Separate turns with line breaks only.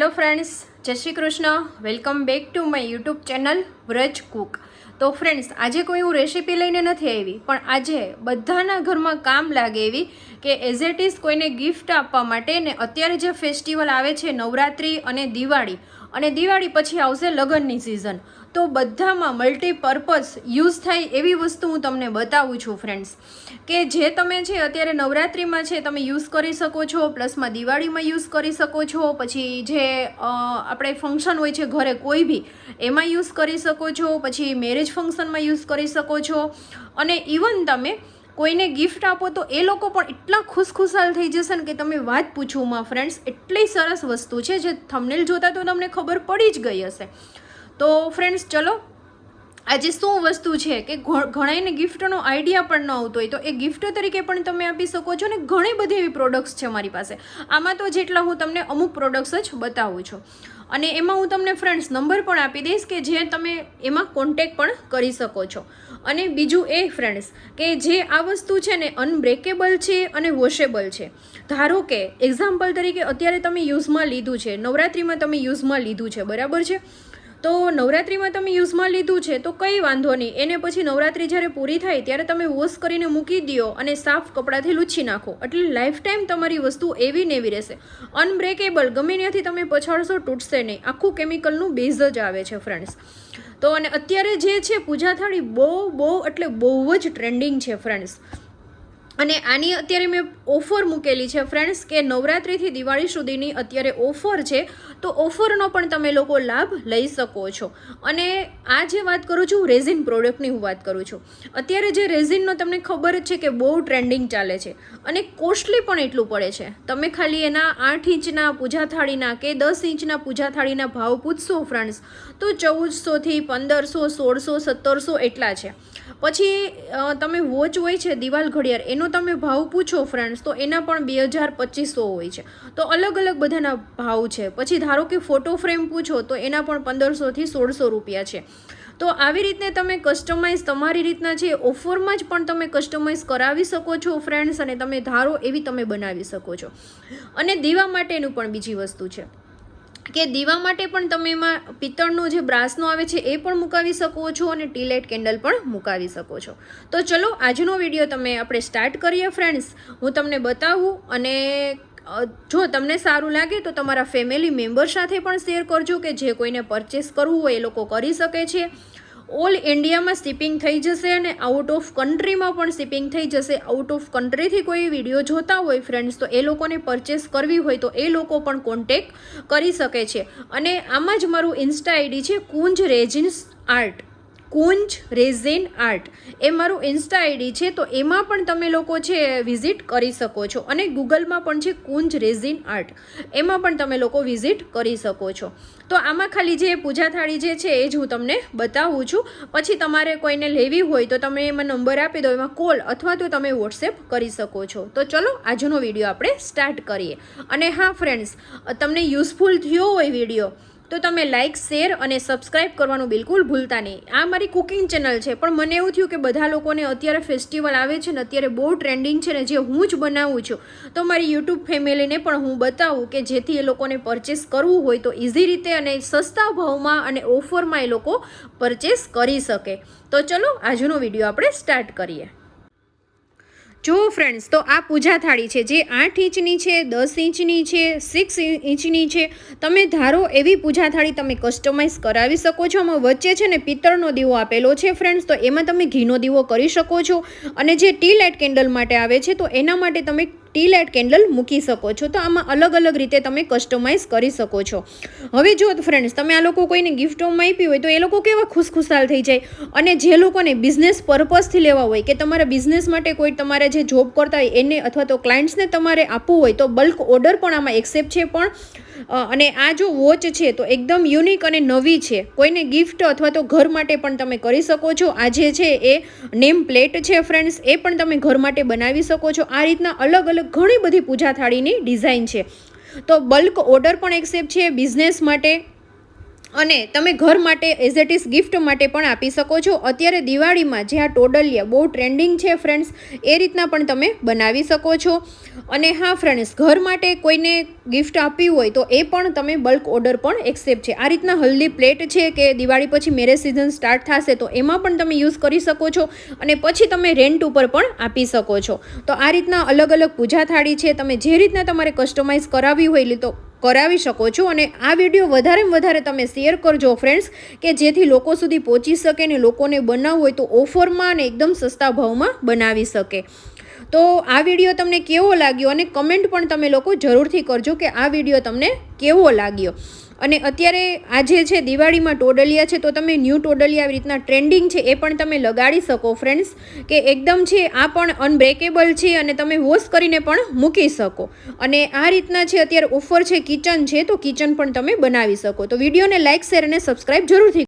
Hello friends, જય Shri Krishna. Welcome back to my YouTube channel Vraj Cook. તો friends, આજે કોઈ હું રેસીપી લઈને નથી આવી, પણ આજે બધાના ઘરમાં કામ લાગે એવી કે એઝ ઇટ ઇઝ કોઈને ગિફ્ટ આપવા માટે ને અત્યારે જે ફેસ્ટિવલ આવે છે નવરાત્રિ અને દિવાળી પછી આવશે લગ્નની સિઝન, તો બધામાં મલ્ટીપર્પઝ યુઝ થાય એવી વસ્તુ હું તમને બતાવું છું ફ્રેન્ડ્સ, કે જે તમે છે અત્યારે નવરાત્રિમાં છે તમે યુઝ કરી શકો છો, પ્લસમાં દિવાળીમાં યુઝ કરી શકો છો, પછી જે આપણે ફંક્શન હોય છે ઘરે કોઈ બી એમાં યુઝ કરી શકો છો, પછી મેરેજ ફંક્શનમાં યુઝ કરી શકો છો, અને ઇવન તમે કોઈને ગિફ્ટ આપો તો એ લોકો પણ એટલા ખુશખુશાલ થઈ જશે ને કે તમે વાત પૂછો માં ફ્રેન્ડ્સ. એટલી સરસ વસ્તુ છે જે થંબનેલ જોતા તો તમને ખબર પડી જ ગઈ હશે. તો ફ્રેન્ડ્સ, ચલો આજે શું વસ્તુ છે કે ઘણાઈને ગિફ્ટનો આઈડિયા પણ ન આવતો હોય તો એ ગિફ્ટ તરીકે પણ તમે આપી શકો છો. ને ઘણી બધી એવી પ્રોડક્ટ્સ છે મારી પાસે. આમાં તો જેટલા હું તમને અમુક પ્રોડક્ટ્સ જ બતાવું છું, અને એમાં હું તમને ફ્રેન્ડ્સ નંબર પણ આપી દઈશ કે જે તમે એમાં કોન્ટેક પણ કરી શકો છો. અને બીજું એ ફ્રેન્ડ્સ કે જે આ વસ્તુ છે ને અનબ્રેકેબલ છે અને વોશેબલ છે. ધારો કે એક્ઝામ્પલ તરીકે અત્યારે તમે યુઝમાં લીધું છે, નવરાત્રિમાં તમે યુઝમાં લીધું છે, બરાબર છે, તો નવરાત્રિમાં તમે યુઝમાં લીધું છે તો કંઈ વાંધો નહીં, એને પછી નવરાત્રિ જ્યારે પૂરી થાય ત્યારે તમે વોશ કરીને મૂકી દો અને સાફ કપડાથી લૂછી નાખો, એટલે લાઈફ ટાઈમ તમારી વસ્તુ એવી ને એવી રહેશે. અનબ્રેકેબલ, ગમે ત્યાંથી તમે પછાડશો તૂટશે નહીં. આખું કેમિકલનું બેઝ જ આવે છે ફ્રેન્ડ્સ. તો અને અત્યારે જે છે પૂજા થાળી બહુ એટલે બહુ જ ટ્રેન્ડિંગ છે ફ્રેન્ડ્સ. અને આની અત્યારે મેં ઓફર મૂકેલી છે ફ્રેન્ડ્સ કે નવરાત્રિથી દિવાળી સુધીની અત્યારે ઓફર છે, તો ઓફરનો પણ તમે લોકો લાભ લઈ શકો છો. અને આ જે વાત કરું છું રેઝિન પ્રોડક્ટની હું વાત કરું છું. અત્યારે જે રેઝિનનો તમને ખબર જ છે કે બહુ ટ્રેન્ડિંગ ચાલે છે અને કોસ્ટલી પણ એટલું પડે છે. તમે ખાલી એના 8 ઇંચના પૂજા થાળીના કે 10 ઇંચના પૂજા થાળીના ભાવ પૂછશો ફ્રેન્ડ્સ તો 1400થી 1500, 1600, 1700 એટલા છે. પછી તમે વોચ હોય છે દિવાલ ઘડિયાળ, એનો તમે ભાવ પૂછો ફ્રેન્ડ્સ તો એના પણ 2000-2500 હોય છે. તો અલગ અલગ બધાના ભાવ છે. પછી ધારો કે ફોટો ફ્રેમ પૂછો તો એના પણ 1500થી 1600 રૂપિયા છે. તો આવી રીતે તમે કસ્ટમાઇઝ તમારી રીતના છે ઓફરમાં જ પણ તમે કસ્ટમાઇઝ કરાવી શકો છો ફ્રેન્ડ્સ, અને તમે ધારો એવી તમે બનાવી શકો છો. અને દીવા માટેનું પણ બીજી વસ્તુ છે કે દીવા માટે પણ તમે એમાં પિત્તળનો જે બ્રાસનો આવે છે એ પણ મુકાવી શકો છો, અને ટી લાઇટ કેન્ડલ પણ મુકાવી શકો છો. તો ચલો આજનો વિડીયો આપણે સ્ટાર્ટ કરીએ ફ્રેન્ડ્સ. હું તમને બતાવું, અને જો તમને સારું લાગે તો તમારા ફેમિલી મેમ્બર સાથે પણ શેર કરજો કે જે કોઈને પરચેસ કરવું હોય એ લોકો કરી શકે છે. ઓલ ઇન્ડિયામાં શિપિંગ થઈ જશે અને આઉટ ઓફ કન્ટ્રીમાં પણ શિપિંગ થઈ જશે. આઉટ ઓફ કન્ટ્રીથી કોઈ વિડીયો જોતા હોય ફ્રેન્ડ્સ તો એ લોકોને પરચેસ કરવી હોય તો એ લોકો પણ કોન્ટેક કરી શકે છે. અને આમાં જ મારું ઇન્સ્ટા આઈડી છે કુંજ રેઝિન્સ આર્ટ. કુંજ રેઝિન આર્ટ એ મારું ઇન્સ્ટા આઈડી છે, તો એમાં પણ તમે લોકો છે વિઝિટ કરી શકો છો. અને ગૂગલમાં પણ છે કુંજ રેઝિન આર્ટ, એમાં પણ તમે લોકો વિઝિટ કરી શકો છો. તો આમાં ખાલી જે પૂજા થાળી જે છે એ જ હું તમને બતાવું છું. પછી તમારે કોઈને લેવી હોય તો તમે એમાં નંબર આપી દો, એમાં કોલ અથવા તો તમે વોટ્સએપ કરી શકો છો. તો ચલો આજનો વિડીયો આપણે સ્ટાર્ટ કરીએ. અને હા ફ્રેન્ડ્સ, તમને યુઝફુલ થયો હોય વિડીયો તો તમે લાઇક, શેર અને સબસ્ક્રાઈબ કરવાનું બિલકુલ ભૂલતા નહીં. આ મારી કુકિંગ ચેનલ છે, પણ મને એવું થયું કે બધા લોકોને અત્યારે ફેસ્ટિવલ આવે છે ને અત્યારે બહુ ટ્રેન્ડિંગ છે ને જે હું જ બનાવું છું, તો મારી યુટ્યુબ ફેમિલીને પણ હું બતાવું કે જેથી એ લોકોને પરચેસ કરવું હોય તો ઇઝી રીતે અને સસ્તા ભાવમાં અને ઓફરમાં એ લોકો પરચેસ કરી શકે. તો ચલો આજનો વિડીયો આપણે સ્ટાર્ટ કરીએ. જો ફ્રેન્ડ્સ, તો આ પૂજા થાળી છે જે 8 ઇંચની છે, 10 ઇંચની છે, 6 ઇંચની છે. તમે ધારો એવી પૂજા થાળી તમે કસ્ટમાઇઝ કરાવી શકો છો. આમાં વચ્ચે છે ને પિત્તળનો દીવો આપેલો છે ફ્રેન્ડ્સ, તો એમાં તમે ઘીનો દીવો કરી શકો છો. અને જે ટી લાઇટ કેન્ડલ માટે આવે છે તો એના માટે તમે ટી લાઇટ કેન્ડલ મૂકી શકો છો. તો આમાં અલગ અલગ રીતે તમે કસ્ટમાઇઝ કરી શકો છો. હવે જો ફ્રેન્ડ્સ, તમે આ લોકો કોઈને ગિફ્ટોમાં આપી હોય તો એ લોકો કેવા ખુશખુશાલ થઈ જાય. અને જે લોકોને બિઝનેસ પર્પઝથી લેવા હોય કે તમારા બિઝનેસ માટે કોઈ તમારે જે જોબ કરતા હોય એને અથવા તો ક્લાયન્ટ્સને તમારે આપવું હોય તો બલ્ક ઓર્ડર પણ આમાં એક્સેપ્ટ છે. પણ અને આ જો વોચ છે તો એકદમ યુનિક અને નવી છે. કોઈને ગિફ્ટ અથવા તો ઘર માટે પણ તમે કરી શકો છો. આ જે છે એ નેમ પ્લેટ છે ફ્રેન્ડ્સ, એ પણ તમે ઘર માટે બનાવી શકો છો. આ રીતના અલગ અલગ ઘણી બધી પૂજા થાળીની ડિઝાઇન છે. તો બલ્ક ઓર્ડર પણ એક્સેપ્ટ છે બિઝનેસ માટે. અને તમે ઘર માટે એઝ ઇટ ઇઝ ગિફ્ટ માટે પણ આપી શકો છો. અત્યારે દિવાળીમાં જે આ ટોડલિયા બહુ ટ્રેન્ડિંગ છે ફ્રેન્ડ્સ, એ રીતના પણ તમે બનાવી શકો છો. અને હા ફ્રેન્ડ્સ, ઘર માટે કોઈને ગિફ્ટ આપવી હોય તો એ પણ તમે બલ્ક ઓર્ડર પણ એક્સેપ્ટ છે. આ રીતના હલ્દી પ્લેટ છે કે દિવાળી પછી મેરેજ સિઝન સ્ટાર્ટ થશે તો એમાં પણ તમે યુઝ કરી શકો છો અને પછી તમે રેન્ટ ઉપર પણ આપી શકો છો. તો આ રીતના અલગ અલગ પૂજા થાળી છે, તમે જે રીતના તમારે કસ્ટમાઇઝ કરાવવી હોય તો કરાવી શકો છો. અને આ વિડીયો વધારેમાં વધારે તમે શેર કરજો ફ્રેન્ડ્સ, કે જેથી લોકો સુધી પહોંચી શકે ને લોકોને બનાવવું હોય તો ઓફરમાં અને એકદમ સસ્તા ભાવમાં બનાવી શકે. તો આ વિડીયો તમને કેવો લાગ્યો અને કમેન્ટ પણ તમે લોકો જરૂરથી કરજો કે આ વિડીયો તમને કેવો લાગ્યો. અને અત્યારે આજે છે દિવાળીમાં ટોડલિયા છે તો તમે ન્યૂ ટોડલિયા આવી રીતના ટ્રેન્ડિંગ છે એ પણ તમે લગાડી શકો ફ્રેન્ડ્સ, કે એકદમ છે આ પણ અનબ્રેકેબલ છે અને તમે વોશ કરીને પણ મૂકી શકો. અને આ રીતના છે અત્યારે ઓફર છે, કિચન છે તો કિચન પણ તમે બનાવી શકો. તો વિડીયોને લાઇક, શેર અને સબસ્ક્રાઈબ જરૂરથી